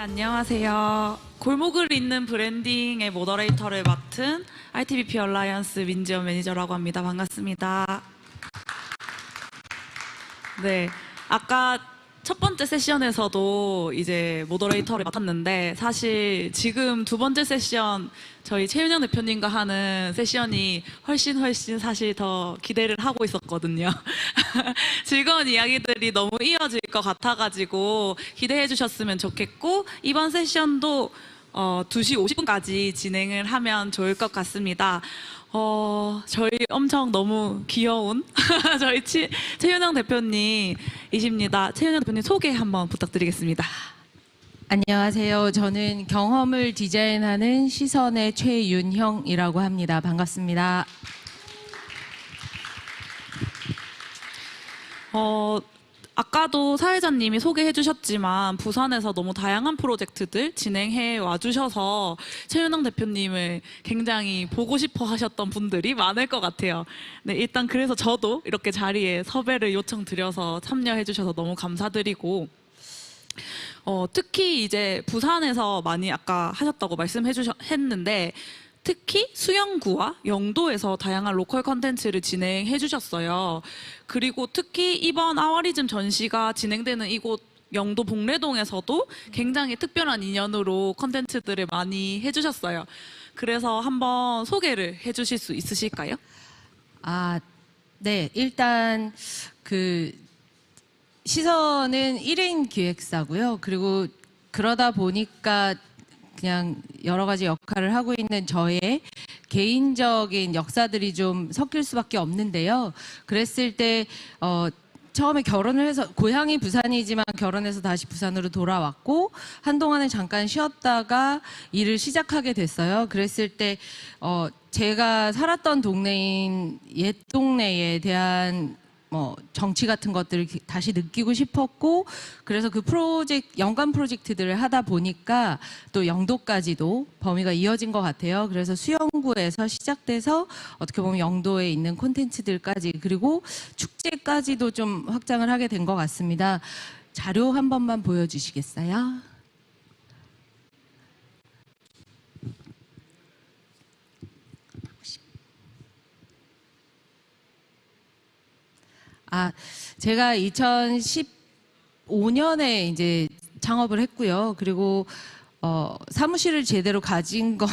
안녕하세요. 골목을 잇는 브랜딩의 모더레이터를 맡은 ITBP 얼라이언스 민지연 매니저라고 합니다. 반갑습니다. 네, 아까 첫 번째 세션에서도 이제 모더레이터를 맡았는데 사실 지금 두 번째 세션 저희 최윤영 대표님과 하는 세션이 훨씬 사실 더 기대를 하고 있었거든요. 즐거운 이야기들이 너무 이어질 것 같아가지고 기대해 주셨으면 좋겠고 이번 세션도 2시 50분까지 진행을 하면 좋을 것 같습니다. 저희 엄청 너무 귀여운 저희 최윤영 대표님이십니다. 최윤영 대표님 소개 한번 부탁드리겠습니다. 안녕하세요. 저는 경험을 디자인하는 시선의 최윤형이라고 합니다. 반갑습니다. 아까도 사회자님이 소개해 주셨지만 부산에서 너무 다양한 프로젝트들 진행해 와주셔서 최윤영 대표님을 굉장히 보고 싶어 하셨던 분들이 많을 것 같아요. 네, 일단 그래서 저도 이렇게 자리에 섭외를 요청드려서 참여해 주셔서 너무 감사드리고 특히 이제 부산에서 많이 아까 하셨다고 했는데 특히 수영구와 영도에서 다양한 로컬 컨텐츠를 진행해 주셨어요. 그리고 특히 이번 아워리즘 전시가 진행되는 이곳 영도 복례동에서도 굉장히 특별한 인연으로 컨텐츠들을 많이 해주셨어요. 그래서 한번 소개를 해주실 수 있으실까요? 네. 일단 시선은 1인 기획사고요. 그리고 그러다 보니까 그냥 여러 가지 역할을 하고 있는 저의 개인적인 역사들이 좀 섞일 수밖에 없는데요. 그랬을 때 처음에 결혼을 해서 고향이 부산이지만 결혼해서 다시 부산으로 돌아왔고 한동안은 잠깐 쉬었다가 일을 시작하게 됐어요. 그랬을 때 제가 살았던 동네인 옛 동네에 대한 정치 같은 것들을 다시 느끼고 싶었고 그래서 그 연관 프로젝트들을 하다 보니까 또 영도까지도 범위가 이어진 것 같아요. 그래서 수영구에서 시작돼서 어떻게 보면 영도에 있는 콘텐츠들까지 그리고 축제까지도 좀 확장을 하게 된 것 같습니다. 자료 한 번만 보여주시겠어요? 제가 2015년에 이제 창업을 했고요. 그리고 사무실을 제대로 가진 건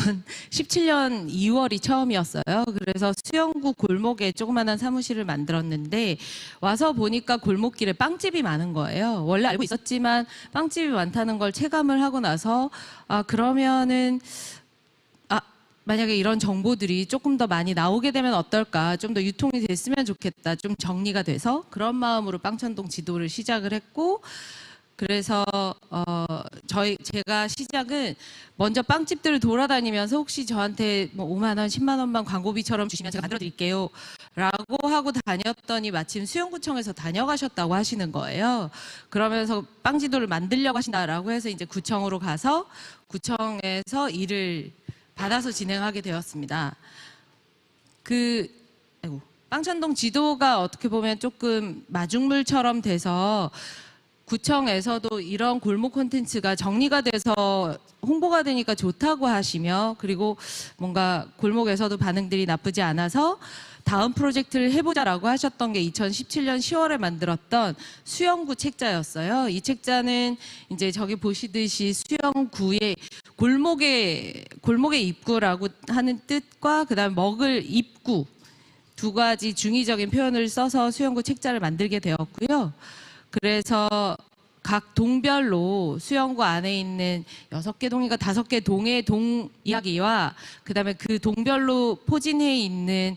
17년 2월이 처음이었어요. 그래서 수영구 골목에 조그만한 사무실을 만들었는데 와서 보니까 골목길에 빵집이 많은 거예요. 원래 알고 있었지만 빵집이 많다는 걸 체감을 하고 나서 그러면은 만약에 이런 정보들이 조금 더 많이 나오게 되면 어떨까, 좀 더 유통이 됐으면 좋겠다, 좀 정리가 돼서 그런 마음으로 빵천동 지도를 시작을 했고 그래서 제가 시작은 먼저 빵집들을 돌아다니면서 혹시 저한테 뭐 5만 원, 10만 원만 광고비처럼 주시면 제가 만들어 드릴게요 라고 하고 다녔더니 마침 수영구청에서 다녀가셨다고 하시는 거예요. 그러면서 빵 지도를 만들려고 하신다라고 해서 이제 구청으로 가서 구청에서 일을 받아서 진행하게 되었습니다. 빵천동 지도가 어떻게 보면 조금 마중물처럼 돼서 구청에서도 이런 골목 콘텐츠가 정리가 돼서 홍보가 되니까 좋다고 하시며 그리고 뭔가 골목에서도 반응들이 나쁘지 않아서 다음 프로젝트를 해보자라고 하셨던 게 2017년 10월에 만들었던 수영구 책자였어요. 이 책자는 이제 저기 보시듯이 수영구의 골목의 입구라고 하는 뜻과 그다음에 먹을 입구 두 가지 중의적인 표현을 써서 수영구 책자를 만들게 되었고요. 그래서 각 동별로 수영구 안에 있는 6개 동인가 5개 동의 동 이야기와 그다음에 그 동별로 포진해 있는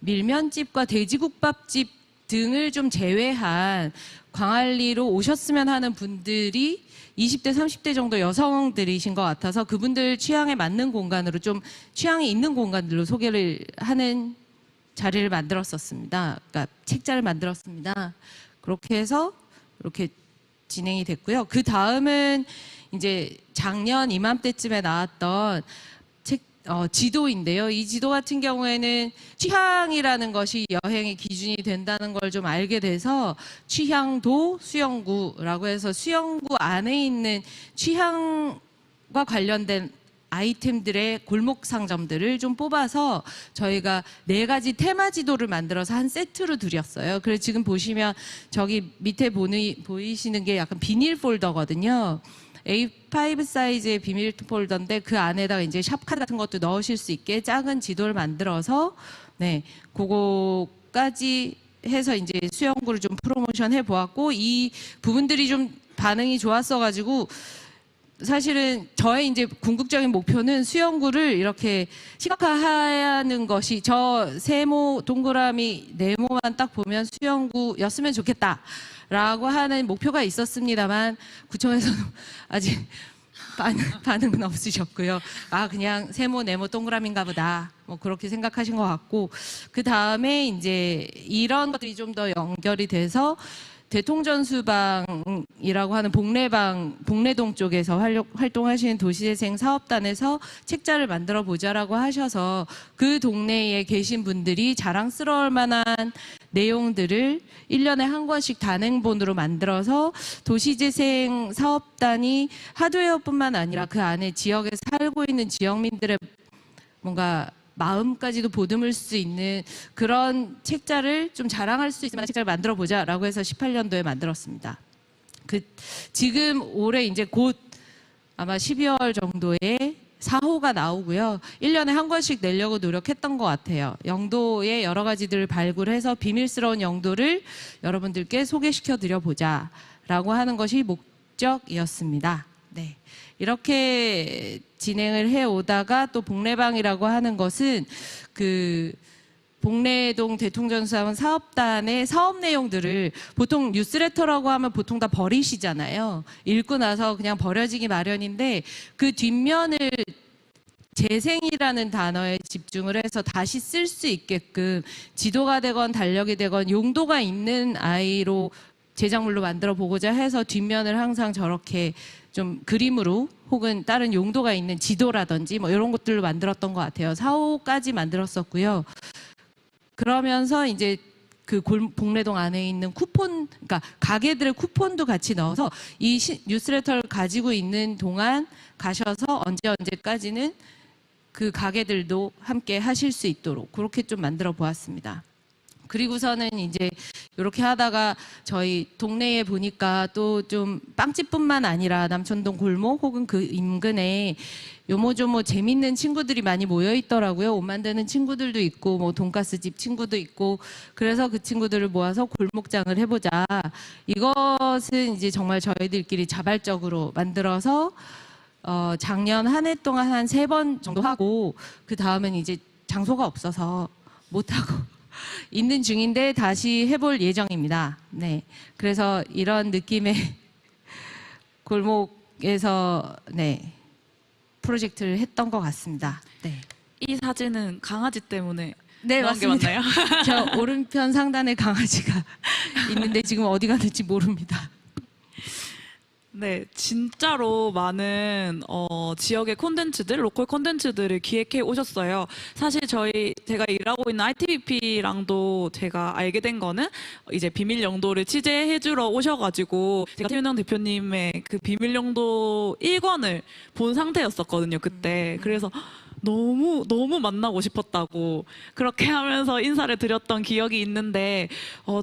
밀면집과 돼지국밥집 등을 좀 제외한 광안리로 오셨으면 하는 분들이 20대, 30대 정도 여성들이신 것 같아서 그분들 취향에 맞는 공간으로 좀 취향이 있는 공간들로 소개를 하는 자리를 만들었었습니다. 그러니까 책자를 만들었습니다. 그렇게 해서 이렇게 진행이 됐고요. 그 다음은 이제 작년 이맘때쯤에 나왔던 지도인데요. 이 지도 같은 경우에는 취향이라는 것이 여행의 기준이 된다는 걸 좀 알게 돼서 취향도 수영구라고 해서 수영구 안에 있는 취향과 관련된 아이템들의 골목 상점들을 좀 뽑아서 저희가 4가지 테마 지도를 만들어서 한 세트로 드렸어요. 그래서 지금 보시면 저기 밑에 보이시는 게 약간 비닐 폴더거든요. A5 사이즈의 비닐 폴더인데 그 안에다가 이제 샵카드 같은 것도 넣으실 수 있게 작은 지도를 만들어서 네, 그거까지 해서 이제 수영구를 좀 프로모션 해 보았고 이 부분들이 좀 반응이 좋았어 가지고 사실은 저의 이제 궁극적인 목표는 수영구를 이렇게 시각화하는 것이 저 세모 동그라미 네모만 딱 보면 수영구였으면 좋겠다라고 하는 목표가 있었습니다만 구청에서는 아직 반응은 없으셨고요. 아 그냥 세모 네모 동그라미인가 보다 뭐 그렇게 생각하신 것 같고 그 다음에 이제 이런 것들이 좀 더 연결이 돼서 대통전수방이라고 하는 복례동 쪽에서 활동하시는 도시재생 사업단에서 책자를 만들어 보자라고 하셔서 그 동네에 계신 분들이 자랑스러울 만한 내용들을 1년에 한 권씩 단행본으로 만들어서 도시재생 사업단이 하드웨어뿐만 아니라 그 안에 지역에 살고 있는 지역민들의 뭔가 마음까지도 보듬을 수 있는 그런 책자를 좀 자랑할 수 있을 만한 책자를 만들어 보자라고 해서 18년도에 만들었습니다. 지금 올해 이제 곧 아마 12월 정도에 4호가 나오고요. 1년에 한 권씩 내려고 노력했던 것 같아요. 영도의 여러 가지들을 발굴해서 비밀스러운 영도를 여러분들께 소개시켜 드려 보자라고 하는 것이 목적이었습니다. 네. 이렇게 진행을 해 오다가 또 복례방이라고 하는 것은 그 복례동 대통전수하원 사업단의 사업 내용들을 보통 뉴스레터라고 하면 보통 다 버리시잖아요. 읽고 나서 그냥 버려지기 마련인데 그 뒷면을 재생이라는 단어에 집중을 해서 다시 쓸 수 있게끔 지도가 되건 달력이 되건 용도가 있는 아이로 제작물로 만들어 보고자 해서 뒷면을 항상 저렇게 좀 그림으로 혹은 다른 용도가 있는 지도라든지 뭐 이런 것들로 만들었던 것 같아요. 4호까지 만들었었고요. 그러면서 이제 그 복례동 안에 있는 쿠폰, 그러니까 가게들의 쿠폰도 같이 넣어서 이 뉴스레터를 가지고 있는 동안 가셔서 언제까지는 그 가게들도 함께 하실 수 있도록 그렇게 좀 만들어 보았습니다. 그리고서는 이제 이렇게 하다가 저희 동네에 보니까 또 좀 빵집뿐만 아니라 남천동 골목 혹은 그 인근에 요모조모 재밌는 친구들이 많이 모여 있더라고요. 옷 만드는 친구들도 있고 뭐 돈가스 집 친구도 있고 그래서 그 친구들을 모아서 골목장을 해보자. 이것은 이제 정말 저희들끼리 자발적으로 만들어서 작년 한 해 동안 한 3번 정도 하고 그 다음엔 이제 장소가 없어서 못하고 있는 중인데 다시 해볼 예정입니다. 네, 그래서 이런 느낌의 골목에서 네 프로젝트를 했던 것 같습니다. 네, 이 사진은 강아지 때문에 네 나온 게 맞습니다. 맞나요? 저 오른편 상단에 강아지가 있는데 지금 어디 갔는지 모릅니다. 네, 진짜로 많은 지역의 콘텐츠들, 로컬 콘텐츠들을 기획해 오셨어요. 사실 제가 일하고 있는 ITBP랑도 제가 알게 된 거는 이제 비밀 영도를 취재해 주러 오셔가지고 제가 최윤영 대표님의 그 비밀 영도 1권을 본 상태였었거든요, 그때. 그래서 너무 만나고 싶었다고 그렇게 하면서 인사를 드렸던 기억이 있는데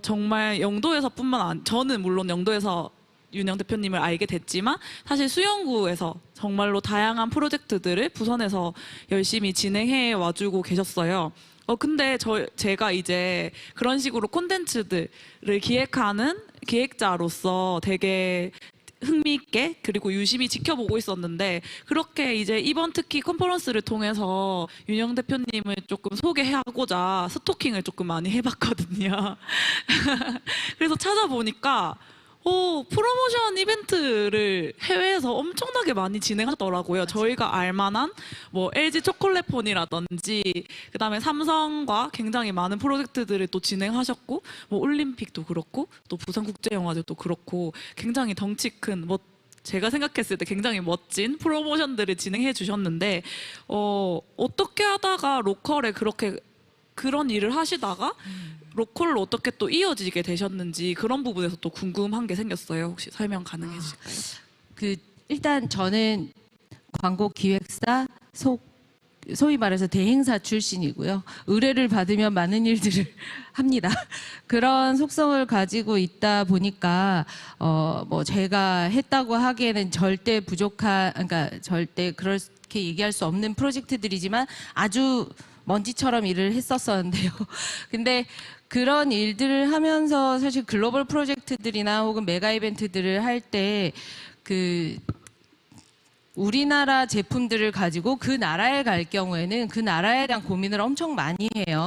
정말 영도에서뿐만 저는 물론 영도에서 윤영 대표님을 알게 됐지만 사실 수영구에서 정말로 다양한 프로젝트들을 부산에서 열심히 진행해 와주고 계셨어요. 근데 제가 이제 그런 식으로 콘텐츠들을 기획하는 기획자로서 되게 흥미있게 그리고 유심히 지켜보고 있었는데 그렇게 이제 이번 특히 컨퍼런스를 통해서 윤영 대표님을 조금 소개하고자 스토킹을 조금 많이 해봤거든요. 그래서 찾아보니까 프로모션 이벤트를 해외에서 엄청나게 많이 진행하더라고요. 저희가 알만한 뭐 LG 초콜릿폰이라든지 그다음에 삼성과 굉장히 많은 프로젝트들을 또 진행하셨고 뭐 올림픽도 그렇고 또 부산국제영화제도 그렇고 굉장히 덩치 큰 뭐 제가 생각했을 때 굉장히 멋진 프로모션들을 진행해 주셨는데 어떻게 하다가 로컬에 그런 일을 하시다가 로컬로 어떻게 또 이어지게 되셨는지 그런 부분에서 또 궁금한 게 생겼어요. 혹시 설명 가능해 주실까요? 일단 저는 광고 기획사 소위 말해서 대행사 출신이고요. 의뢰를 받으면 많은 일들을 합니다. 그런 속성을 가지고 있다 보니까 뭐 제가 했다고 하기에는 절대 그러니까 절대 그렇게 얘기할 수 없는 프로젝트들이지만 아주 먼지처럼 일을 했었었는데요. 근데 그런 일들을 하면서 사실 글로벌 프로젝트들이나 혹은 메가 이벤트들을 할 때 우리나라 제품들을 가지고 그 나라에 갈 경우에는 그 나라에 대한 고민을 엄청 많이 해요.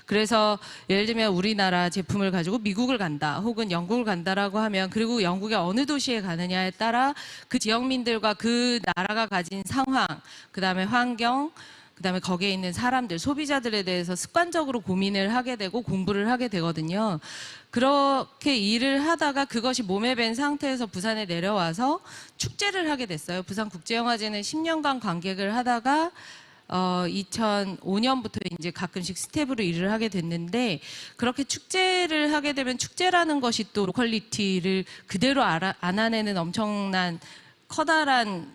그래서 예를 들면 우리나라 제품을 가지고 미국을 간다 혹은 영국을 간다라고 하면 그리고 영국의 어느 도시에 가느냐에 따라 그 지역민들과 그 나라가 가진 상황, 그다음에 환경, 그다음에 거기에 있는 사람들, 소비자들에 대해서 습관적으로 고민을 하게 되고 공부를 하게 되거든요. 그렇게 일을 하다가 그것이 몸에 밴 상태에서 부산에 내려와서 축제를 하게 됐어요. 부산국제영화제는 10년간 관객을 하다가 2005년부터 이제 가끔씩 스텝으로 일을 하게 됐는데 그렇게 축제를 하게 되면 축제라는 것이 또 로컬리티를 그대로 안아내는 엄청난 커다란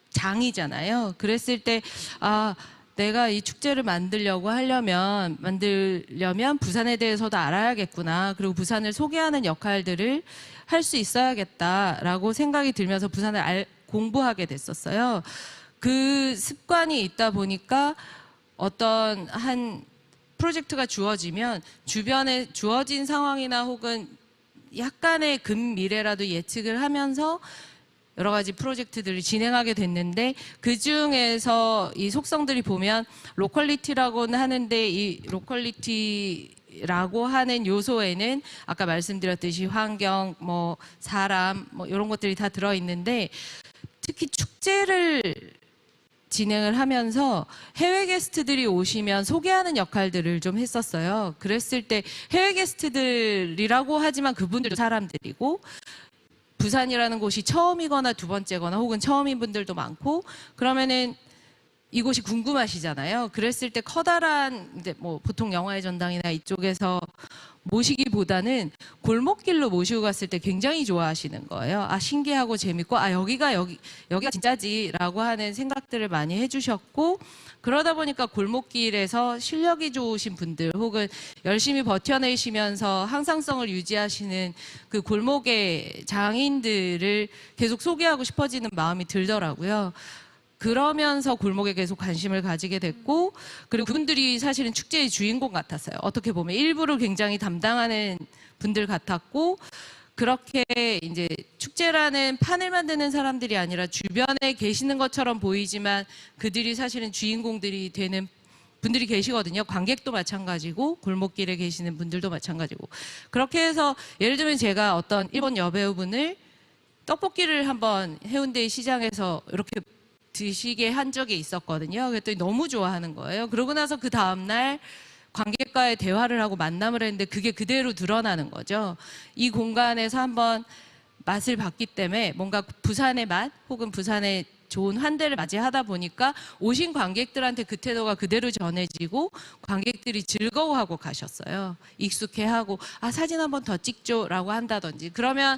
장이잖아요. 그랬을 때 내가 이 축제를 만들려면 부산에 대해서도 알아야겠구나. 그리고 부산을 소개하는 역할들을 할 수 있어야겠다라고 생각이 들면서 부산을 공부하게 됐었어요. 그 습관이 있다 보니까 어떤 한 프로젝트가 주어지면 주변에 주어진 상황이나 혹은 약간의 근미래라도 예측을 하면서 여러 가지 프로젝트들을 진행하게 됐는데 그 중에서 이 속성들이 보면 로컬리티라고는 하는데 이 로컬리티라고 하는 요소에는 아까 말씀드렸듯이 환경, 뭐 사람, 뭐 이런 것들이 다 들어 있는데 특히 축제를 진행을 하면서 해외 게스트들이 오시면 소개하는 역할들을 좀 했었어요. 그랬을 때 해외 게스트들이라고 하지만 그분들도 사람들이고 부산이라는 곳이 처음이거나 두 번째거나 혹은 처음인 분들도 많고 그러면은 이곳이 궁금하시잖아요. 그랬을 때 커다란 이제 뭐 보통 영화의 전당이나 이쪽에서 모시기보다는 골목길로 모시고 갔을 때 굉장히 좋아하시는 거예요. 신기하고 재밌고 여기가 진짜지라고 하는 생각들을 많이 해주셨고 그러다 보니까 골목길에서 실력이 좋으신 분들 혹은 열심히 버텨내시면서 항상성을 유지하시는 그 골목의 장인들을 계속 소개하고 싶어지는 마음이 들더라고요. 그러면서 골목에 계속 관심을 가지게 됐고 그리고 그분들이 사실은 축제의 주인공 같았어요. 어떻게 보면 일부를 굉장히 담당하는 분들 같았고 그렇게 이제 축제라는 판을 만드는 사람들이 아니라 주변에 계시는 것처럼 보이지만 그들이 사실은 주인공들이 되는 분들이 계시거든요. 관객도 마찬가지고 골목길에 계시는 분들도 마찬가지고 그렇게 해서 예를 들면 제가 어떤 일본 여배우분을 떡볶이를 한번 해운대 시장에서 이렇게 드시게 한 적이 있었거든요. 그랬더니 너무 좋아하는 거예요. 그러고 나서 그 다음날 관객과의 대화를 하고 만남을 했는데 그게 그대로 드러나는 거죠. 이 공간에서 한번 맛을 봤기 때문에 뭔가 부산의 맛 혹은 부산의 좋은 환대를 맞이하다 보니까 오신 관객들한테 그 태도가 그대로 전해지고 관객들이 즐거워하고 가셨어요. 익숙해하고 사진 한번 더 찍죠라고 한다든지 그러면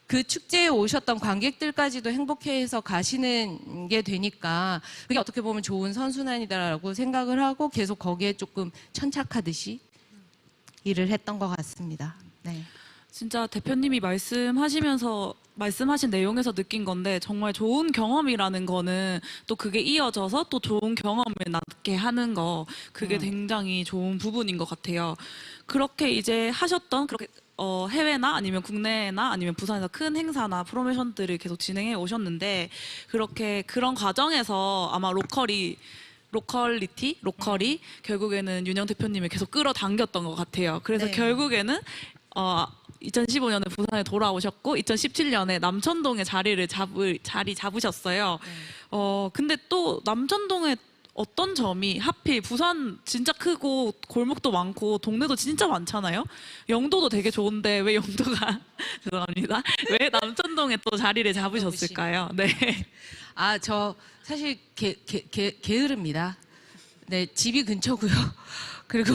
그 축제에 오셨던 관객들까지도 행복해해서 가시는 게 되니까 그게 어떻게 보면 좋은 선순환이다라고 생각을 하고 계속 거기에 조금 천착하듯이 일을 했던 것 같습니다. 네. 진짜 대표님이 말씀하신 내용에서 느낀 건데 정말 좋은 경험이라는 거는 또 그게 이어져서 또 좋은 경험을 낳게 하는 거 그게 굉장히 좋은 부분인 것 같아요. 그렇게 이제 하셨던 그렇게 해외나 아니면 국내나 아니면 부산에서 큰 행사나 프로모션들을 계속 진행해 오셨는데 그런 과정에서 아마 로컬이 결국에는 윤영 대표님을 계속 끌어당겼던 것 같아요. 그래서 네. 결국에는 2015년에 부산에 돌아오셨고 2017년에 남천동에 자리 잡으셨어요. 근데 또 남천동에 어떤 점이 하필 부산 진짜 크고 골목도 많고 동네도 진짜 많잖아요. 영도도 되게 좋은데 왜 영도가 죄송합니다. 왜 남천동에 또 자리를 잡으셨을까요? 네. 아, 저 사실 게으릅니다. 네, 집이 근처고요. 그리고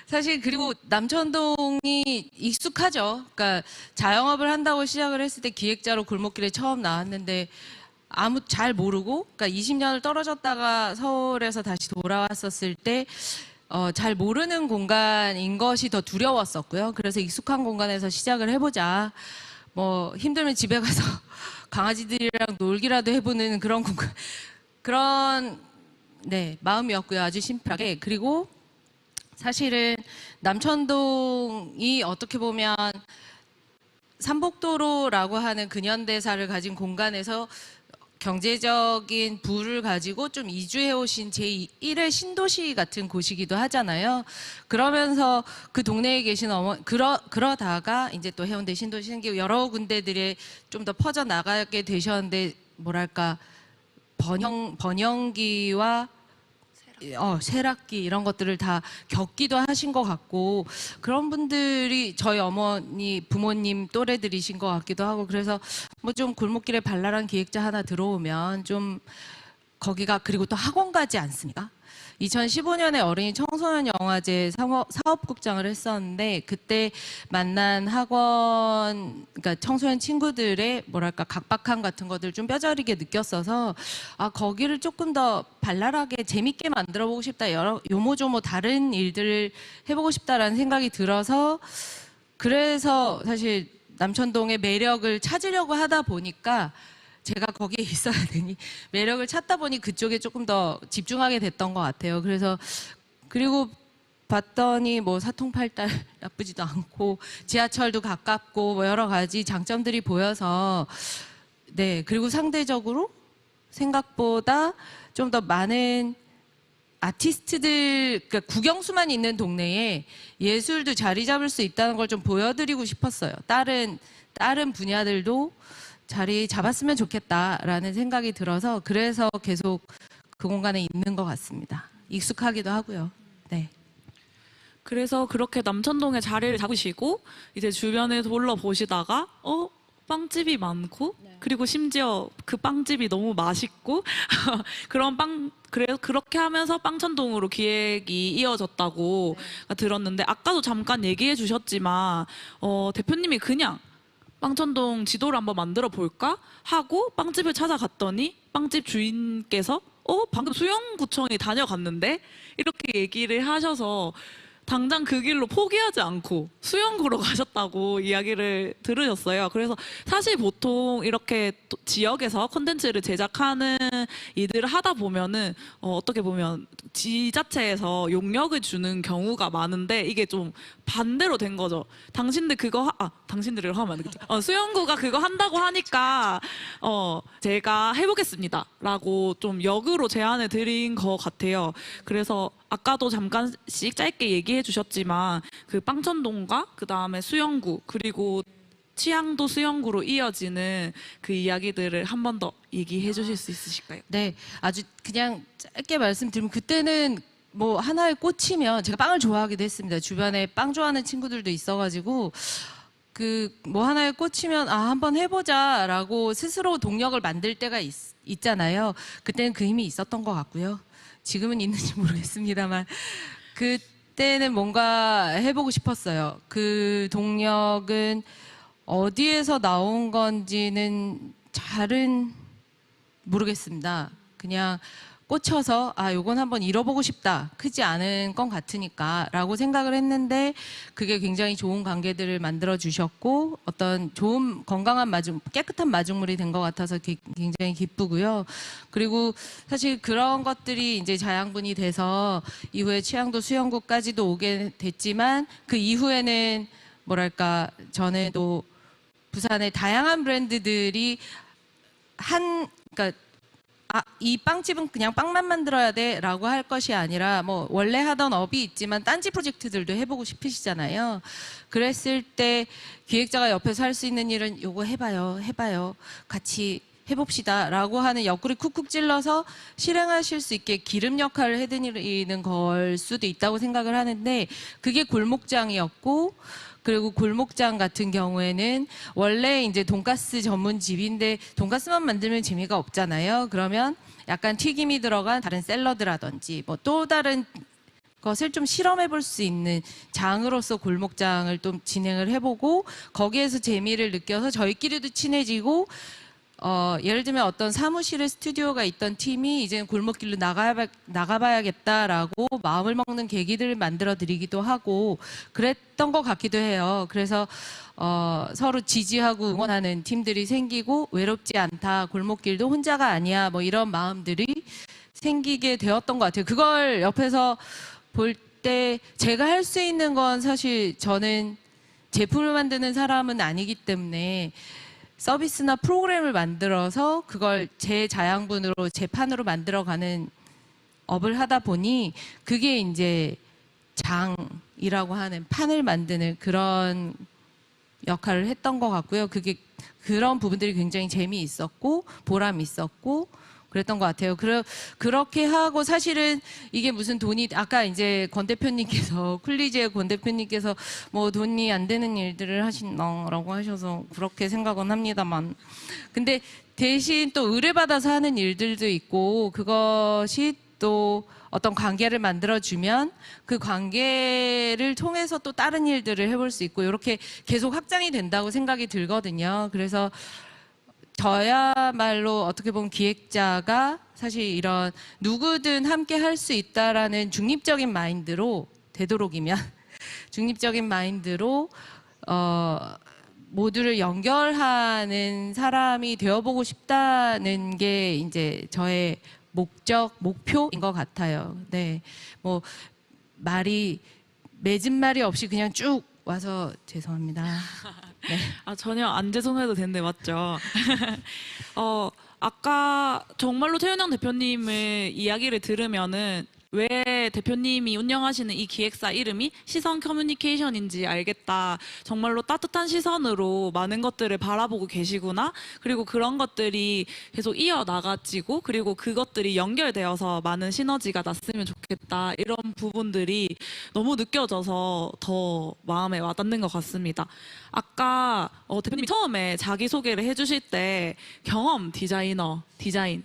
사실 그리고 남천동이 익숙하죠. 그러니까 자영업을 한다고 시작을 했을 때 기획자로 골목길에 처음 나왔는데 아무 잘 모르고, 그러니까 20년을 떨어졌다가 서울에서 다시 돌아왔었을 때 잘 모르는 공간인 것이 더 두려웠었고요. 그래서 익숙한 공간에서 시작을 해보자. 뭐 힘들면 집에 가서 강아지들이랑 놀기라도 해보는 그런 공간, 그런 네 마음이었고요. 아주 심플하게. 그리고 사실은 남천동이 어떻게 보면 삼복도로라고 하는 근현대사를 가진 공간에서 경제적인 부를 가지고 좀 이주해 오신 제1의 신도시 같은 곳이기도 하잖아요. 그러면서 그 동네에 계신 그러다가 이제 또 해운대 신도시 생기고 여러 군데들에 좀 더 퍼져 나가게 되셨는데 뭐랄까 번영기와 쇠락기 이런 것들을 다 겪기도 하신 것 같고 그런 분들이 저희 어머니 부모님 또래들이신 것 같기도 하고 그래서 뭐 좀 골목길에 발랄한 기획자 하나 들어오면 좀 거기가 그리고 또 학원 가지 않습니까? 2015년에 어린이 청소년 영화제 사업국장을 했었는데 그때 만난 학원 그러니까 청소년 친구들의 뭐랄까 각박함 같은 것들 좀 뼈저리게 느꼈어서 아 거기를 조금 더 발랄하게 재밌게 만들어 보고 싶다 요모조모 다른 일들을 해보고 싶다라는 생각이 들어서 그래서 사실 남천동의 매력을 찾으려고 하다 보니까 제가 거기에 있어야 되니 매력을 찾다 보니 그쪽에 조금 더 집중하게 됐던 것 같아요. 그래서 그리고 봤더니 뭐 사통팔달 나쁘지도 않고 지하철도 가깝고 뭐 여러 가지 장점들이 보여서 네 그리고 상대적으로 생각보다 좀 더 많은 아티스트들 그러니까 국영수만 있는 동네에 예술도 자리 잡을 수 있다는 걸 좀 보여드리고 싶었어요. 다른 분야들도 자리 잡았으면 좋겠다라는 생각이 들어서 그래서 계속 그 공간에 있는 것 같습니다. 익숙하기도 하고요. 네. 그래서 그렇게 남천동에 자리를 잡으시고 이제 주변에 둘러보시다가 빵집이 많고 그리고 심지어 그 빵집이 너무 맛있고 그렇게 하면서 빵천동으로 기획이 이어졌다고 들었는데 아까도 잠깐 얘기해 주셨지만 대표님이 그냥 빵천동 지도를 한번 만들어 볼까 하고 빵집을 찾아갔더니 빵집 주인께서 방금 수영구청에 다녀갔는데 이렇게 얘기를 하셔서 당장 그 길로 포기하지 않고 수영구로 가셨다고 이야기를 들으셨어요. 그래서 사실 보통 이렇게 또 지역에서 콘텐츠를 제작하는 일들을 하다 보면은 어떻게 보면 지자체에서 용역을 주는 경우가 많은데 이게 좀 반대로 된 거죠. 당신들 그거 당신들이라고 하면 안 되겠죠. 수영구가 그거 한다고 하니까 제가 해보겠습니다라고 좀 역으로 제안을 드린 것 같아요. 그래서 아까도 잠깐씩 짧게 얘기해 주셨지만 그 빵천동과 그 다음에 수영구 그리고 치양도 수영구로 이어지는 그 이야기들을 한 번 더 얘기해 주실 수 있으실까요? 네, 아주 그냥 짧게 말씀드리면 그때는 뭐 하나에 꽂히면 제가 빵을 좋아하기도 했습니다. 주변에 빵 좋아하는 친구들도 있어가지고 그 뭐 하나에 꽂히면 한번 해보자라고 스스로 동력을 만들 때가 있잖아요. 그때는 그 힘이 있었던 것 같고요. 지금은 있는지 모르겠습니다만 그때는 뭔가 해보고 싶었어요. 그 동력은 어디에서 나온 건지는 잘은 모르겠습니다. 그냥 꽂혀서 요건 한번 잃어보고 싶다. 크지 않은 건 같으니까 라고 생각을 했는데 그게 굉장히 좋은 관계들을 만들어 주셨고 어떤 좋은 건강한 깨끗한 마중물이 된 것 같아서 굉장히 기쁘고요. 그리고 사실 그런 것들이 이제 자양분이 돼서 이후에 치양도 수영구까지도 오게 됐지만 그 이후에는 뭐랄까 저는 또 부산의 다양한 브랜드들이 그러니까 이 빵집은 그냥 빵만 만들어야 돼라고 할 것이 아니라 뭐 원래 하던 업이 있지만 딴지 프로젝트들도 해보고 싶으시잖아요. 그랬을 때 기획자가 옆에서 할 수 있는 일은 요거 해봐요. 같이 해봅시다라고 하는 옆구리 쿡쿡 찔러서 실행하실 수 있게 기름 역할을 해드리는 걸 수도 있다고 생각을 하는데, 그게 골목장이었고, 그리고 골목장 같은 경우에는 원래 이제 돈가스 전문 집인데 돈가스만 만들면 재미가 없잖아요. 그러면 약간 튀김이 들어간 다른 샐러드라든지 뭐 또 다른 것을 좀 실험해 볼 수 있는 장으로서 골목장을 좀 진행을 해보고, 거기에서 재미를 느껴서 저희끼리도 친해지고, 예를 들면 어떤 사무실에 스튜디오가 있던 팀이 이제는 골목길로 나가봐야겠다라고 마음을 먹는 계기들을 만들어 드리기도 하고 그랬던 것 같기도 해요. 그래서 서로 지지하고 응원하는 팀들이 생기고, 외롭지 않다, 골목길도 혼자가 아니야, 뭐 이런 마음들이 생기게 되었던 것 같아요. 그걸 옆에서 볼 때 제가 할 수 있는 건 사실 저는 제품을 만드는 사람은 아니기 때문에 서비스나 프로그램을 만들어서 그걸 제 자양분으로 제 판으로 만들어가는 업을 하다 보니 그게 이제 장이라고 하는 판을 만드는 그런 역할을 했던 것 같고요. 그게 그런 부분들이 굉장히 재미있었고 보람이 있었고 그랬던 것 같아요. 그렇게 하고 사실은 이게 무슨 돈이, 아까 이제 권 대표님께서, 쿨리즈의 권 대표님께서 뭐 돈이 안 되는 일들을 하신다라고 하셔서 그렇게 생각은 합니다만. 근데 대신 또 의뢰받아서 하는 일들도 있고, 그것이 또 어떤 관계를 만들어주면 그 관계를 통해서 또 다른 일들을 해볼 수 있고, 이렇게 계속 확장이 된다고 생각이 들거든요. 그래서 저야말로 어떻게 보면 기획자가 사실 이런 누구든 함께 할 수 있다라는 중립적인 마인드로, 되도록이면 중립적인 마인드로 모두를 연결하는 사람이 되어보고 싶다는 게 이제 저의 목표인 것 같아요. 네, 뭐 맺은 말이 없이 그냥 쭉 와서 죄송합니다. 네. 전혀 안 죄송해도 되는데 맞죠? 아까 정말로 태윤영 대표님의 이야기를 들으면은 왜 대표님이 운영하시는 이 기획사 이름이 시선 커뮤니케이션인지 알겠다. 정말로 따뜻한 시선으로 많은 것들을 바라보고 계시구나. 그리고 그런 것들이 계속 이어나가지고, 그리고 그것들이 연결되어서 많은 시너지가 났으면 좋겠다. 이런 부분들이 너무 느껴져서 더 마음에 와닿는 것 같습니다. 아까 대표님이 처음에 자기소개를 해주실 때 경험 디자인,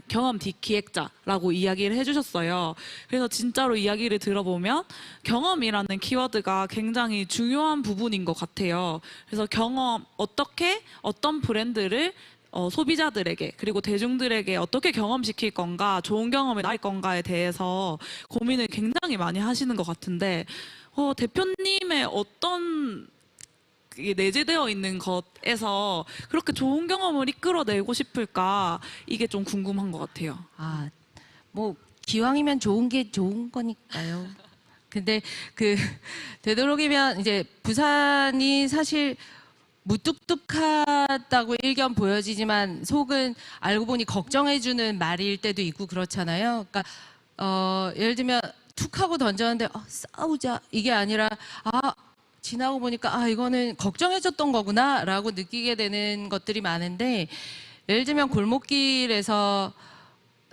경험 기획자라고 이야기를 해주셨어요. 그래서 진짜로 이야기를 들어보면 경험이라는 키워드가 굉장히 중요한 부분인 것 같아요. 그래서 어떻게 어떤 브랜드를 소비자들에게 그리고 대중들에게 어떻게 경험시킬 건가, 좋은 경험을 날 건가에 대해서 고민을 굉장히 많이 하시는 것 같은데, 대표님의 어떤 내재되어 있는 것에서 그렇게 좋은 경험을 이끌어내고 싶을까, 이게 좀 궁금한 것 같아요. 뭐 기왕이면 좋은 게 좋은 거니까요. 근데 되도록이면 이제 부산이 사실 무뚝뚝하다고 일견 보여지지만 속은 알고 보니 걱정해주는 말일 때도 있고 그렇잖아요. 그러니까 예를 들면 툭 하고 던졌는데 싸우자 이게 아니라 지나고 보니까 이거는 걱정해줬던 거구나라고 느끼게 되는 것들이 많은데, 예를 들면 골목길에서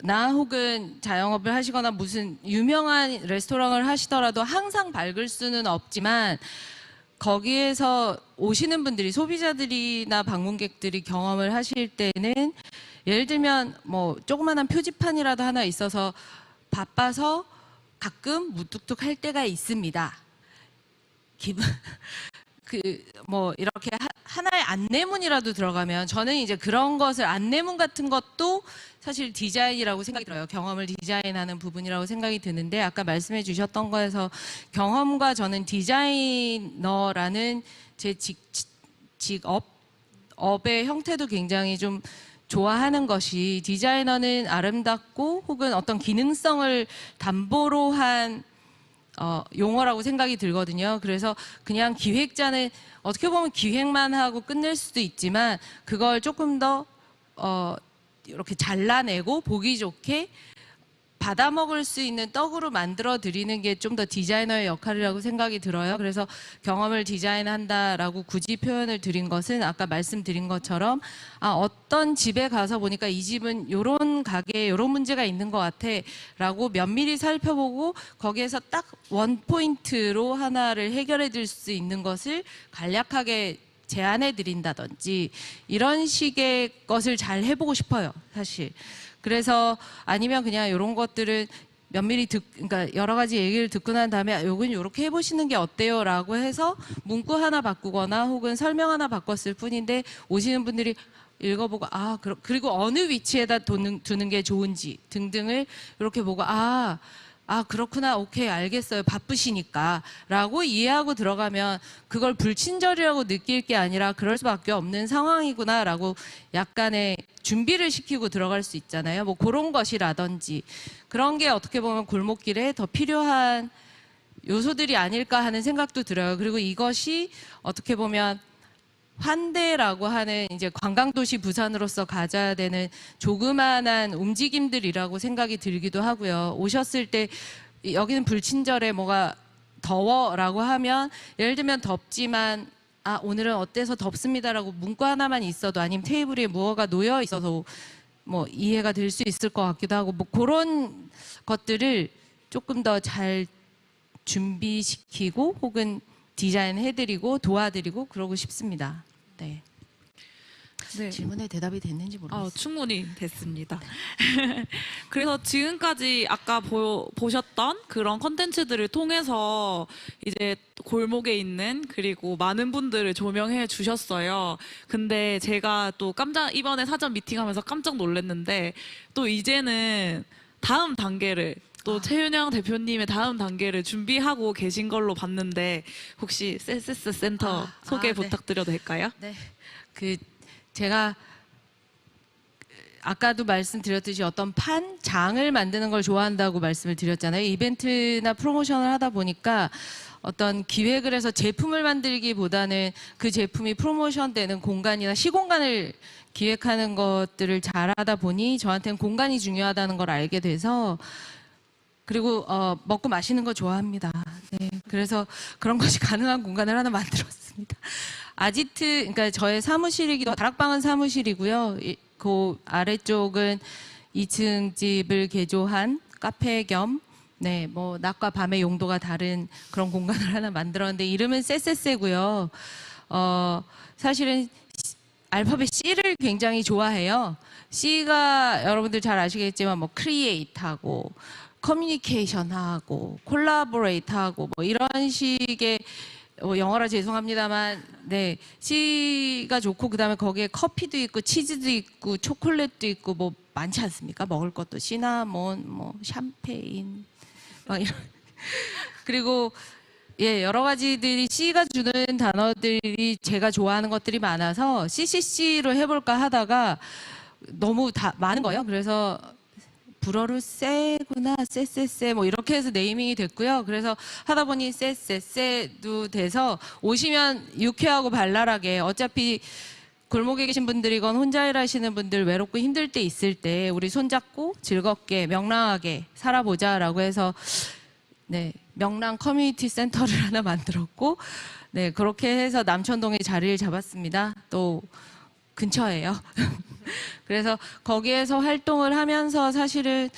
나 혹은 자영업을 하시거나 무슨 유명한 레스토랑을 하시더라도 항상 밝을 수는 없지만, 거기에서 오시는 분들이, 소비자들이나 방문객들이 경험을 하실 때는 예를 들면 뭐 조그만한 표지판이라도 하나 있어서 바빠서 가끔 무뚝뚝할 때가 있습니다. 뭐 이렇게 하나의 안내문이라도 들어가면, 저는 이제 그런 것을, 안내문 같은 것도 사실 디자인이라고 생각이 들어요. 경험을 디자인하는 부분이라고 생각이 드는데, 아까 말씀해 주셨던 거에서 경험과 저는 디자이너라는 제 업의 형태도 굉장히 좀 좋아하는 것이, 디자이너는 아름답고 혹은 어떤 기능성을 담보로 한 용어라고 생각이 들거든요. 그래서 그냥 기획자는 어떻게 보면 기획만 하고 끝낼 수도 있지만, 그걸 조금 더 이렇게 잘라내고 보기 좋게 받아 먹을 수 있는 떡으로 만들어 드리는 게 좀 더 디자이너의 역할이라고 생각이 들어요. 그래서 경험을 디자인한다라고 굳이 표현을 드린 것은 아까 말씀드린 것처럼 어떤 집에 가서 보니까 이 집은 요런 가게에 요런 문제가 있는 것 같아라고 면밀히 살펴보고 거기에서 딱 원 포인트로 하나를 해결해 줄 수 있는 것을 간략하게 제안해 드린다든지 이런 식의 것을 잘 해보고 싶어요, 사실. 그래서 아니면 그냥 이런 것들은 면밀히 그러니까 여러 가지 얘기를 듣고 난 다음에 요건 이렇게 해보시는 게 어때요라고 해서 문구 하나 바꾸거나 혹은 설명 하나 바꿨을 뿐인데 오시는 분들이 읽어보고 그리고 어느 위치에다 두는 게 좋은지 등등을 이렇게 보고 그렇구나. 오케이. 알겠어요. 바쁘시니까. 라고 이해하고 들어가면 그걸 불친절이라고 느낄 게 아니라 그럴 수밖에 없는 상황이구나. 라고 약간의 준비를 시키고 들어갈 수 있잖아요. 뭐 그런 것이라든지 그런 게 어떻게 보면 골목길에 더 필요한 요소들이 아닐까 하는 생각도 들어요. 그리고 이것이 어떻게 보면 환대라고 하는 이제 관광도시 부산으로서 가져야 되는 조그만한 움직임들이라고 생각이 들기도 하고요. 오셨을 때 여기는 불친절해 뭐가 더워라고 하면 예를 들면 덥지만 오늘은 어때서 덥습니다라고 문구 하나만 있어도 아니면 테이블에 무엇가 놓여 있어서 뭐 이해가 될 수 있을 것 같기도 하고 뭐 그런 것들을 조금 더 잘 준비시키고 혹은 디자인해드리고 도와드리고 그러고 싶습니다. 네. 네. 질문에 대답이 됐는지 모르겠어요. 충분히 됐습니다. 그래서 지금까지 아까 보셨던 그런 컨텐츠들을 통해서 이제 골목에 있는 그리고 많은 분들을 조명해 주셨어요. 근데 제가 또 이번에 사전 미팅하면서 깜짝 놀랐는데 또 이제는 다음 단계를 또 최윤영 대표님의 다음 단계를 준비하고 계신 걸로 봤는데 혹시 세세스 센터 소개 네. 부탁드려도 될까요? 네. 제가 아까도 말씀드렸듯이 어떤 장을 만드는 걸 좋아한다고 말씀을 드렸잖아요. 이벤트나 프로모션을 하다 보니까 어떤 기획을 해서 제품을 만들기보다는 그 제품이 프로모션 되는 공간이나 시공간을 기획하는 것들을 잘하다 보니 저한테는 공간이 중요하다는 걸 알게 돼서 그리고 먹고 마시는 거 좋아합니다. 네, 그래서 그런 것이 가능한 공간을 하나 만들었습니다. 아지트, 그러니까 저의 사무실이기도 다락방은 사무실이고요. 그 아래쪽은 2층 집을 개조한 카페 겸 뭐 낮과 밤의 용도가 다른 그런 공간을 하나 만들었는데 이름은 쎄쎄쎄고요. 사실은 알파벳 C를 굉장히 좋아해요. C가 여러분들 잘 아시겠지만 뭐 크리에이트하고 커뮤니케이션하고 콜라보레이트하고 뭐 이런 식의 영어라 죄송합니다만 네 C가 좋고 그다음에 거기에 커피도 있고 치즈도 있고 초콜릿도 있고 뭐 많지 않습니까? 먹을 것도 시나몬 뭐 샴페인 막 이런 그리고 여러 가지들이 C가 주는 단어들이 제가 좋아하는 것들이 많아서 CCC로 해볼까 하다가 너무 많은 거예요. 그래서 불어로 쎄구나, 쎄쎄쎄 뭐 이렇게 해서 네이밍이 됐고요. 그래서 하다 보니 쎄쎄쎄도 돼서 오시면 유쾌하고 발랄하게 어차피 골목에 계신 분들이건 혼자 일하시는 분들 외롭고 힘들 때 있을 때 우리 손잡고 즐겁게 명랑하게 살아보자라고 해서 명랑 커뮤니티 센터를 하나 만들었고 그렇게 해서 남천동에 자리를 잡았습니다. 또 근처예요. 그래서 거기에서 활동을 하면서 사실은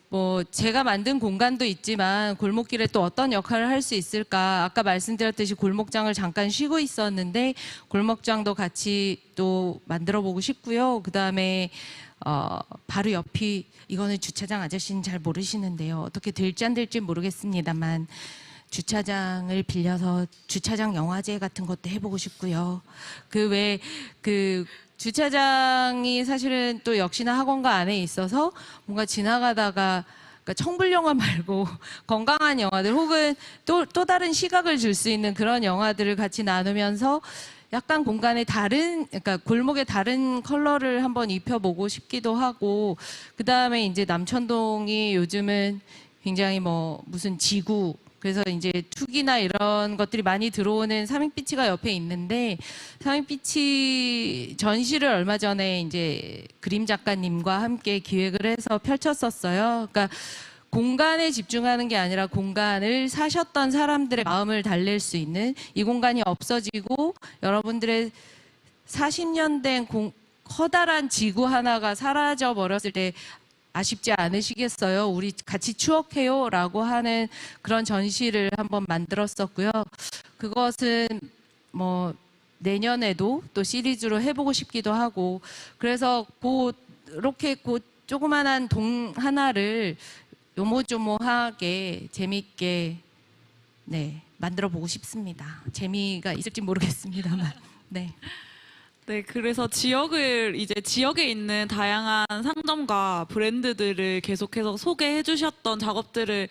뭐 제가 만든 공간도 있지만 골목길에 또 어떤 역할을 할 수 있을까 아까 말씀드렸듯이 골목장을 잠깐 쉬고 있었는데 골목장도 같이 또 만들어 보고 싶고요. 그다음에 바로 옆이 이거는 주차장 아저씨는 잘 모르시는데요. 어떻게 될지 안 될지 모르겠습니다만 주차장을 빌려서 주차장 영화제 같은 것도 해보고 싶고요. 그 외에 주차장이 사실은 또 역시나 학원가 안에 있어서 뭔가 지나가다가 그러니까 청불 영화 말고 건강한 영화들 혹은 또 다른 시각을 줄 수 있는 그런 영화들을 같이 나누면서 약간 공간에 그러니까 골목에 다른 컬러를 한번 입혀보고 싶기도 하고 그 다음에 이제 남천동이 요즘은 굉장히 무슨 지구 그래서 이제 투기나 이런 것들이 많이 들어오는 삼익비치가 옆에 있는데 삼익비치 전시를 얼마 전에 이제 그림 작가님과 함께 기획을 해서 펼쳤었어요. 그러니까 공간에 집중하는 게 아니라 공간을 사셨던 사람들의 마음을 달랠 수 있는, 이 공간이 없어지고 여러분들의 40년 된 커다란 지구 하나가 사라져 버렸을 때 아쉽지 않으시겠어요? 우리 같이 추억해요 라고 하는 그런 전시를 한번 만들었었고요. 그것은 뭐 내년에도 또 시리즈로 해보고 싶기도 하고, 그래서 이렇게 조그만한 동 하나를 요모조모하게 재미있게 만들어 보고 싶습니다. 재미가 있을지 모르겠습니다만. 네. 네, 그래서 지역에 있는 다양한 상점과 브랜드들을 계속해서 소개해 주셨던 작업들을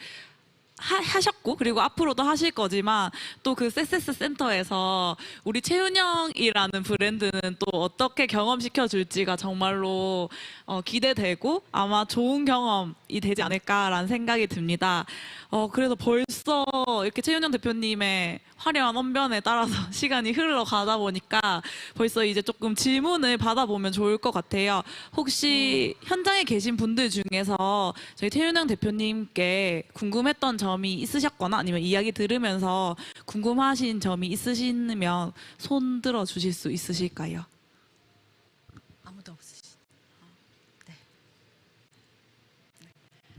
하셨고, 그리고 앞으로도 하실 거지만, 또 그 세세스 센터에서 우리 최윤영이라는 브랜드는 또 어떻게 경험시켜 줄지가 정말로 기대되고, 아마 좋은 경험이 되지 않을까라는 생각이 듭니다. 그래서 벌써 이렇게 최윤영 대표님의 화려한 언변에 따라서 시간이 흘러가다 보니까 벌써 이제 조금 질문을 받아보면 좋을 것 같아요. 혹시 현장에 계신 분들 중에서 저희 최윤영 대표님께 궁금했던 점이 있으셨거나 아니면 이야기 들으면서 궁금하신 점이 있으시면 손 들어 주실 수 있으실까요? 아무도 없으시.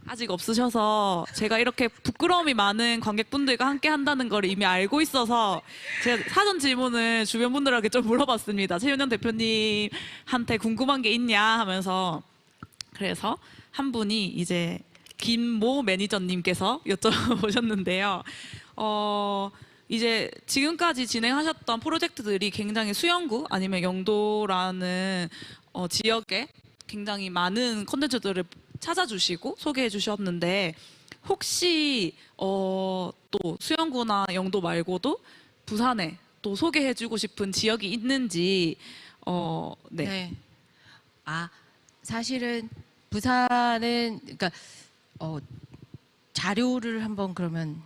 아직 없으셔서 제가 이렇게 부끄러움이 많은 관객분들과 함께 한다는 걸 이미 알고 있어서 제가 사전 질문을 주변 분들에게 좀 물어봤습니다. 최윤영 대표님한테 궁금한 게 있냐 하면서. 그래서 한 분이 이제 김모 매니저님께서 여쭤보셨는데요. 이제 지금까지 진행하셨던 프로젝트들이 굉장히 수영구 아니면 영도라는 지역에 굉장히 많은 콘텐츠들을 찾아주시고 소개해 주셨는데, 혹시 또 수영구나 영도 말고도 부산에 또 소개해 주고 싶은 지역이 있는지. 네. 사실은 부산은 그러니까 자료를 한번 그러면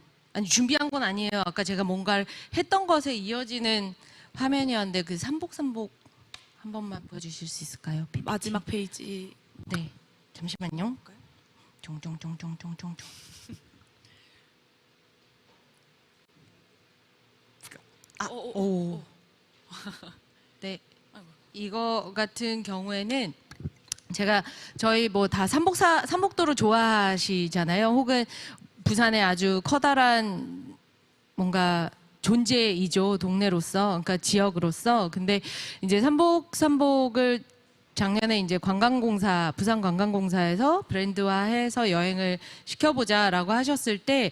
준비한 건 아니에요. 아까 제가 뭔가를 했던 것에 이어지는 화면이었는데 그 삼복 한 번만 보여주실 수 있을까요? PPT. 마지막 페이지. 네. 잠시만요. 종종종종종종. 네. 이거 같은 경우에는 제가 저희 뭐 다 삼복도로 좋아하시잖아요. 혹은 부산의 아주 커다란 뭔가 존재이죠. 동네로서, 그러니까 지역으로서. 근데 이제 삼복을 작년에 이제 부산 관광공사에서 브랜드화해서 여행을 시켜보자라고 하셨을 때,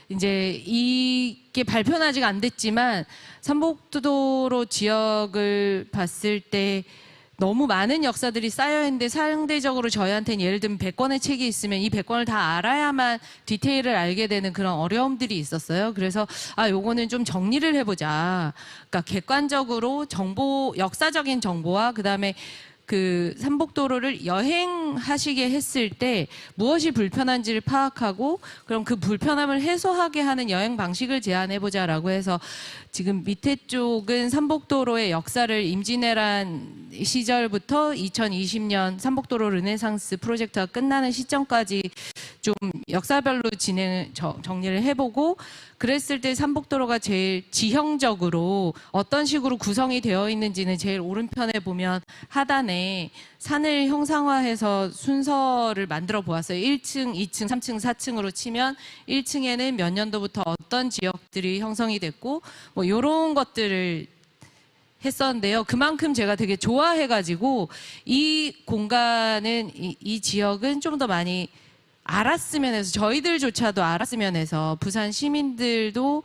이제 이게 발표는 아직 안 됐지만 삼복도로 지역을 봤을 때 너무 많은 역사들이 쌓여 있는데, 상대적으로 저희한테는 예를 들면 100권의 책이 있으면 이 100권을 다 알아야만 디테일을 알게 되는 그런 어려움들이 있었어요. 그래서 요거는 좀 정리를 해보자. 그러니까 객관적으로 역사적인 정보와 그다음에 그 삼복도로를 여행하시게 했을 때 무엇이 불편한지를 파악하고, 그럼 그 불편함을 해소하게 하는 여행 방식을 제안해보자라고 해서, 지금 밑에 쪽은 삼복도로의 역사를 임진왜란 시절부터 2020년 삼복도로 르네상스 프로젝트가 끝나는 시점까지 좀 역사별로 정리를 해보고, 그랬을 때 삼복도로가 제일 지형적으로 어떤 식으로 구성이 되어 있는지는 제일 오른편에 보면 하단에 산을 형상화해서 순서를 만들어 보았어요. 1층, 2층, 3층, 4층으로 치면 1층에는 몇 년도부터 어떤 지역들이 형성이 됐고, 뭐 이런 것들을 했었는데요. 그만큼 제가 되게 좋아해가지고 이 공간은 이 지역은 좀 더 많이 알았으면 해서, 저희들조차도 알았으면 해서, 부산 시민들도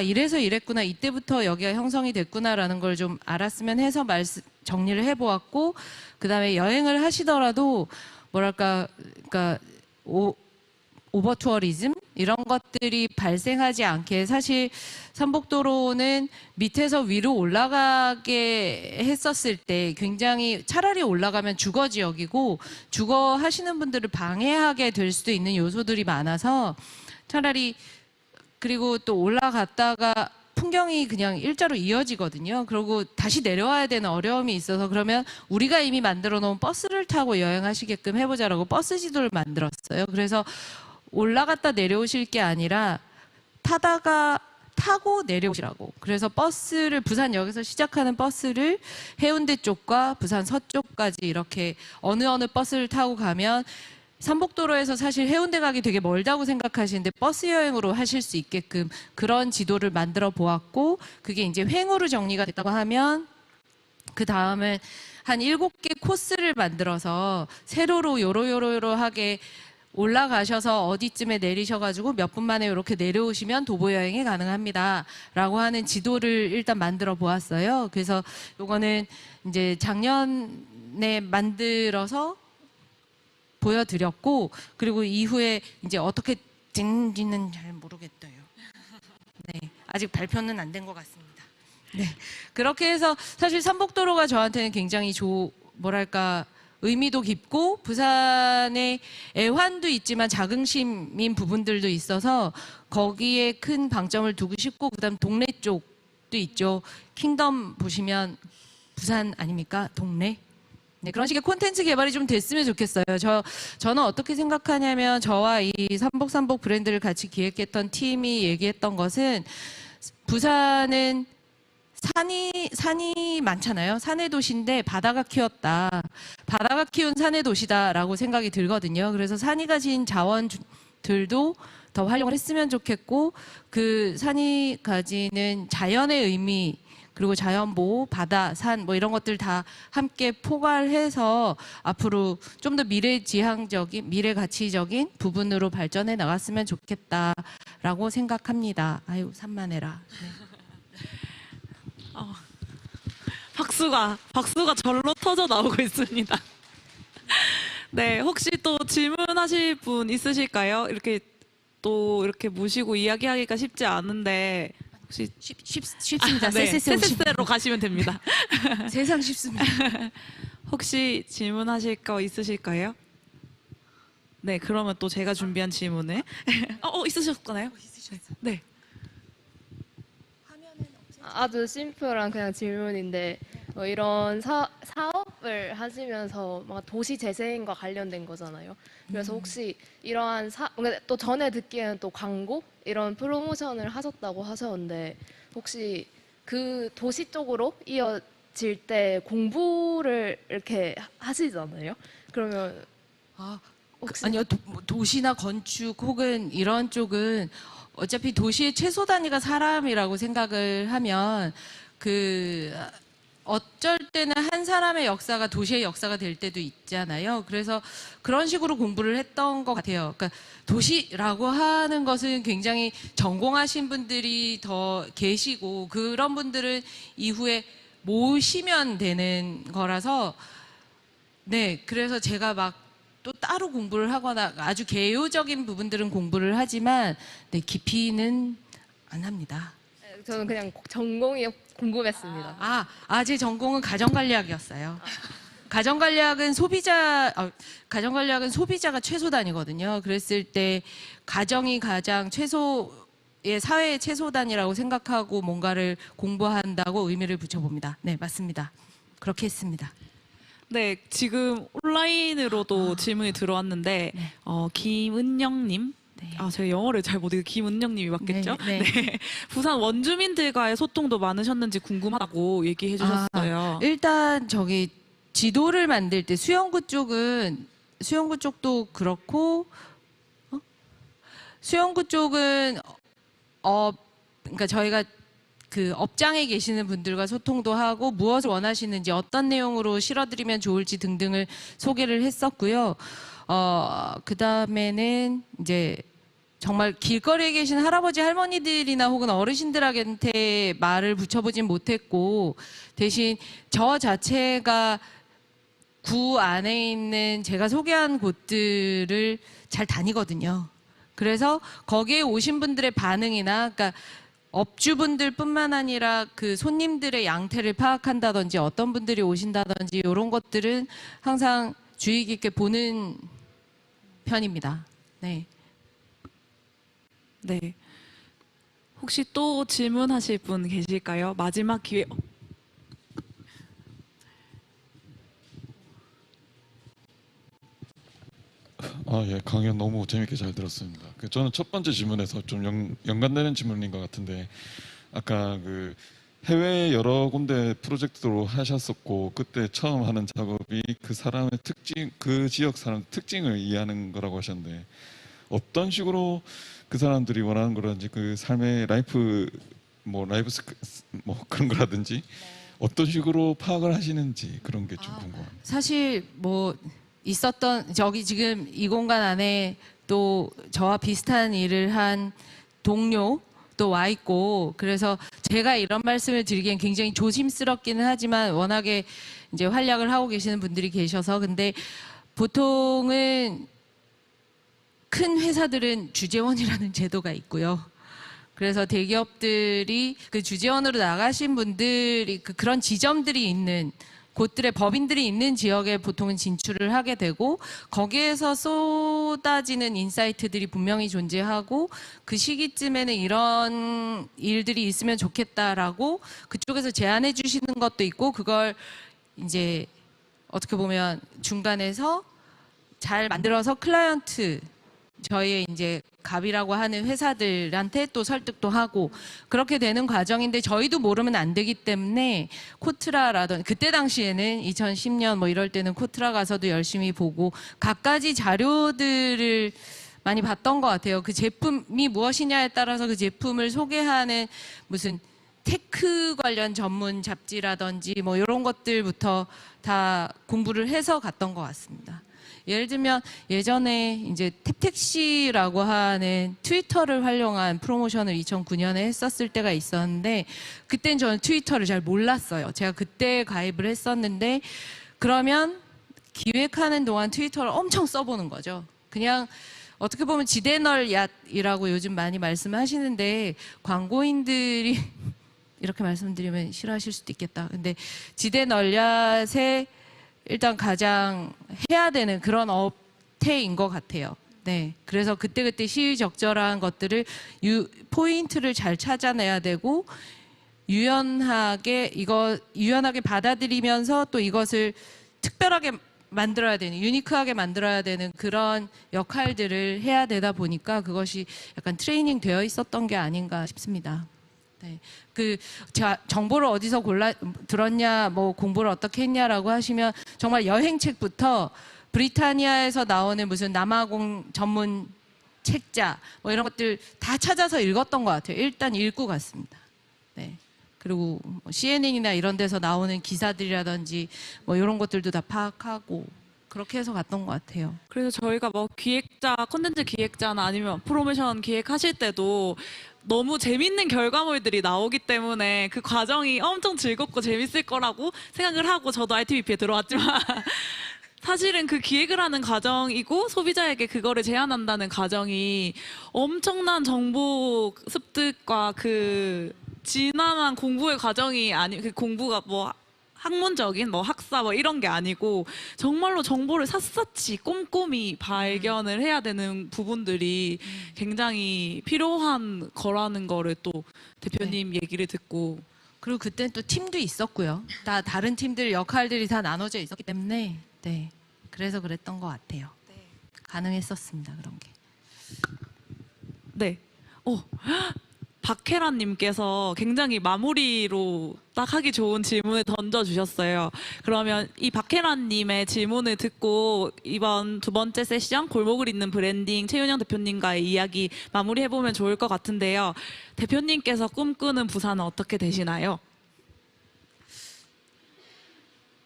이래서 이랬구나, 이때부터 여기가 형성이 됐구나라는 걸 좀 알았으면 해서 정리를 해보았고, 그 다음에 여행을 하시더라도 뭐랄까, 그러니까 오버 투어리즘 이런 것들이 발생하지 않게, 사실 삼복도로는 밑에서 위로 올라가게 했었을 때 굉장히, 차라리 올라가면 주거 지역이고 주거 하시는 분들을 방해하게 될 수도 있는 요소들이 많아서, 차라리, 그리고 또 올라갔다가 풍경이 그냥 일자로 이어지거든요. 그리고 다시 내려와야 되는 어려움이 있어서, 그러면 우리가 이미 만들어 놓은 버스를 타고 여행하시게끔 해보자라고 버스 지도를 만들었어요. 그래서 올라갔다 내려오실 게 아니라 타고 내려오시라고. 그래서 버스를 부산역에서 시작하는 버스를 해운대 쪽과 부산 서쪽까지 이렇게 어느 버스를 타고 가면 삼복도로에서 사실 해운대 가기 되게 멀다고 생각하시는데 버스 여행으로 하실 수 있게끔 그런 지도를 만들어 보았고, 그게 이제 횡으로 정리가 됐다고 하면 그 다음은 한 7개 코스를 만들어서 세로로 요로요로요로하게 올라가셔서 어디쯤에 내리셔가지고 몇 분 만에 이렇게 내려오시면 도보 여행이 가능합니다라고 하는 지도를 일단 만들어 보았어요. 그래서 요거는 이제 작년에 만들어서 보여드렸고, 그리고 이후에 이제 어떻게 된지는 잘 모르겠어요. 네, 아직 발표는 안 된 것 같습니다. 네, 그렇게 해서 사실 삼복도로가 저한테는 굉장히 뭐랄까 의미도 깊고 부산의 애환도 있지만 자긍심인 부분들도 있어서 거기에 큰 방점을 두고 싶고, 그다음 동네 쪽도 있죠. 킹덤 보시면 부산 아닙니까? 동네. 네, 그런 식의 콘텐츠 개발이 좀 됐으면 좋겠어요. 저는 어떻게 생각하냐면, 저와 이 삼복삼복 브랜드를 같이 기획했던 팀이 얘기했던 것은, 부산은 산이 많잖아요. 산의 도시인데 바다가 키웠다. 바다가 키운 산의 도시다라고 생각이 들거든요. 그래서 산이 가진 자원들도 더 활용을 했으면 좋겠고, 그 산이 가지는 자연의 의미, 그리고 자연보호, 바다, 산 뭐 이런 것들 다 함께 포괄해서 앞으로 좀 더 미래지향적인, 미래가치적인 부분으로 발전해 나갔으면 좋겠다라고 생각합니다. 아유, 산만해라. 네. 박수가 절로 터져 나오고 있습니다. 네, 혹시 또 질문하실 분 있으실까요? 이렇게 모시고 이야기하기가 쉽지 않은데 혹시 쉽습니다. 네, 쎄쎄쎄로 로 가시면 됩니다. 세상 쉽습니다. 혹시 질문하실 거 있으실까요? 네, 그러면 또 제가 준비한 질문을 있으셨잖아요. 네. 아주 심플한 그냥 질문인데, 이런 사업을 하시면서 막 도시 재생과 관련된 거잖아요. 그래서 혹시 이러한 그러니까 또 전에 듣기에는 또 광고 이런 프로모션을 하셨다고 하셨는데, 혹시 그 도시 쪽으로 이어질 때 공부를 이렇게 하시잖아요. 그러면 혹시 아니요, 도시나 건축 혹은 이런 쪽은 어차피 도시의 최소 단위가 사람이라고 생각을 하면, 어쩔 때는 한 사람의 역사가 도시의 역사가 될 때도 있잖아요. 그래서 그런 식으로 공부를 했던 것 같아요. 그러니까 도시라고 하는 것은 굉장히 전공하신 분들이 더 계시고, 그런 분들은 이후에 모시면 되는 거라서, 네, 그래서 제가 막 또 따로 공부를 하거나 아주 개요적인 부분들은 공부를 하지만, 네, 깊이는 안 합니다. 저는 그냥 전공이 궁금했습니다. 제 전공은 가정관리학이었어요. 가정관리학은 소비자가 최소 단위거든요. 그랬을 때 가정이 가장 사회의 최소 단위라고 생각하고 뭔가를 공부한다고 의미를 붙여봅니다. 네, 맞습니다. 그렇게 했습니다. 네, 지금 온라인으로도 질문이 들어왔는데 네. 김은영님. 네. 제가 영어를 잘 못해서 김은영님이 맞겠죠? 네, 네. 부산 원주민들과의 소통도 많으셨는지 궁금하다고 얘기해 주셨어요. 일단 지도를 만들 때 수영구 쪽도 그렇고, 수영구 쪽은 그러니까 저희가 그 업장에 계시는 분들과 소통도 하고, 무엇을 원하시는지, 어떤 내용으로 실어드리면 좋을지 등등을 소개를 했었고요. 그 다음에는 이제 정말 길거리에 계신 할아버지 할머니들이나 혹은 어르신들한테 말을 붙여보진 못했고, 대신 저 자체가 구 안에 있는 제가 소개한 곳들을 잘 다니거든요. 그래서 거기에 오신 분들의 반응이나, 그러니까 업주분들뿐만 아니라 그 손님들의 양태를 파악한다든지 어떤 분들이 오신다든지 이런 것들은 항상 주의 깊게 보는 편입니다. 네. 네. 혹시 또 질문하실 분 계실까요? 마지막 기회. 예, 강연 너무 재밌게 잘 들었습니다. 저는 첫 번째 질문에서 좀 연관되는 질문인 것 같은데, 아까 그 해외 여러 군데 프로젝트로 하셨었고, 그때 처음 하는 작업이 그 사람의 특징, 그 지역 사람 특징을 이해하는 거라고 하셨는데, 어떤 식으로 그 사람들이 원하는 거라든지, 그 삶의 라이프 뭐 그런 거라든지, 어떤 식으로 파악을 하시는지 그런 게 좀 궁금합니다. 사실 뭐 있었던 저기 지금 이 공간 안에 또 저와 비슷한 일을 한 동료 또 와 있고, 그래서 제가 이런 말씀을 드리기엔 굉장히 조심스럽기는 하지만 워낙에 이제 활약을 하고 계시는 분들이 계셔서. 근데 보통은 큰 회사들은 주재원이라는 제도가 있고요. 그래서 대기업들이 그 주재원으로 나가신 분들이 그런 지점들이 있는 곳들의 법인들이 있는 지역에 보통은 진출을 하게 되고, 거기에서 쏟아지는 인사이트들이 분명히 존재하고, 그 시기쯤에는 이런 일들이 있으면 좋겠다라고 그쪽에서 제안해 주시는 것도 있고, 그걸 이제 어떻게 보면 중간에서 잘 만들어서 클라이언트, 저희의 이제 갑이라고 하는 회사들한테 또 설득도 하고 그렇게 되는 과정인데, 저희도 모르면 안 되기 때문에 코트라라던 그때 당시에는 2010년 뭐 이럴 때는 코트라 가서도 열심히 보고 갖가지 자료들을 많이 봤던 것 같아요. 그 제품이 무엇이냐에 따라서 그 제품을 소개하는 무슨 테크 관련 전문 잡지라든지 뭐 이런 것들부터 다 공부를 해서 갔던 것 같습니다. 예를 들면 예전에 이제 탭택시라고 하는 트위터를 활용한 프로모션을 2009년에 했었을 때가 있었는데, 그땐 저는 트위터를 잘 몰랐어요. 제가 그때 가입을 했었는데, 그러면 기획하는 동안 트위터를 엄청 써보는 거죠. 그냥 어떻게 보면 지대널얏이라고 요즘 많이 말씀하시는데, 광고인들이 이렇게 말씀드리면 싫어하실 수도 있겠다. 근데 지대널얏에 일단 가장 해야 되는 그런 업태인 것 같아요. 네, 그래서 그때그때 시의적절한 것들을 포인트를 잘 찾아내야 되고, 유연하게 받아들이면서 또 이것을 특별하게 만들어야 되는, 유니크하게 만들어야 되는 그런 역할들을 해야 되다 보니까 그것이 약간 트레이닝 되어 있었던 게 아닌가 싶습니다. 네. 제가 정보를 어디서 들었냐, 뭐 공부를 어떻게 했냐라고 하시면 정말 여행책부터 브리타니아에서 나오는 무슨 남아공 전문 책자 뭐 이런 것들 다 찾아서 읽었던 것 같아요. 일단 읽고 갔습니다. 네. 그리고 뭐 CNN이나 이런 데서 나오는 기사들이라든지 뭐 이런 것들도 다 파악하고 그렇게 해서 갔던 것 같아요. 그래서 저희가 뭐 기획자, 콘텐츠 기획자나 아니면 프로모션 기획하실 때도 너무 재밌는 결과물들이 나오기 때문에 그 과정이 엄청 즐겁고 재밌을 거라고 생각을 하고 저도 RTVP에 들어왔지만 사실은 그 기획을 하는 과정이고 소비자에게 그거를 제안한다는 과정이 엄청난 정보 습득과 그 진화한 공부의 과정이 그 공부가 뭐 학문적인 뭐 학사 뭐 이런 게 아니고 정말로 정보를 샅샅이 꼼꼼히 발견을 해야 되는 부분들이 굉장히 필요한 거라는 거를 또 대표님 얘기를 듣고, 그리고 그때는 또 팀도 있었고요. 다 다른 팀들 역할들이 다 나눠져 있었기 때문에, 네, 그래서 그랬던 것 같아요. 가능했었습니다, 그런 게. 네. 박혜란님께서 굉장히 마무리로 딱 하기 좋은 질문을 던져주셨어요. 그러면 이 박혜란님의 질문을 듣고 이번 두 번째 세션 골목을 잇는 브랜딩 최윤영 대표님과의 이야기 마무리해보면 좋을 것 같은데요. 대표님께서 꿈꾸는 부산은 어떻게 되시나요?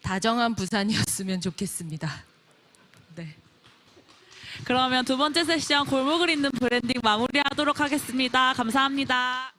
다정한 부산이었으면 좋겠습니다. 네. 그러면 두 번째 세션 골목을 잇는 브랜딩 마무리하도록 하겠습니다. 감사합니다.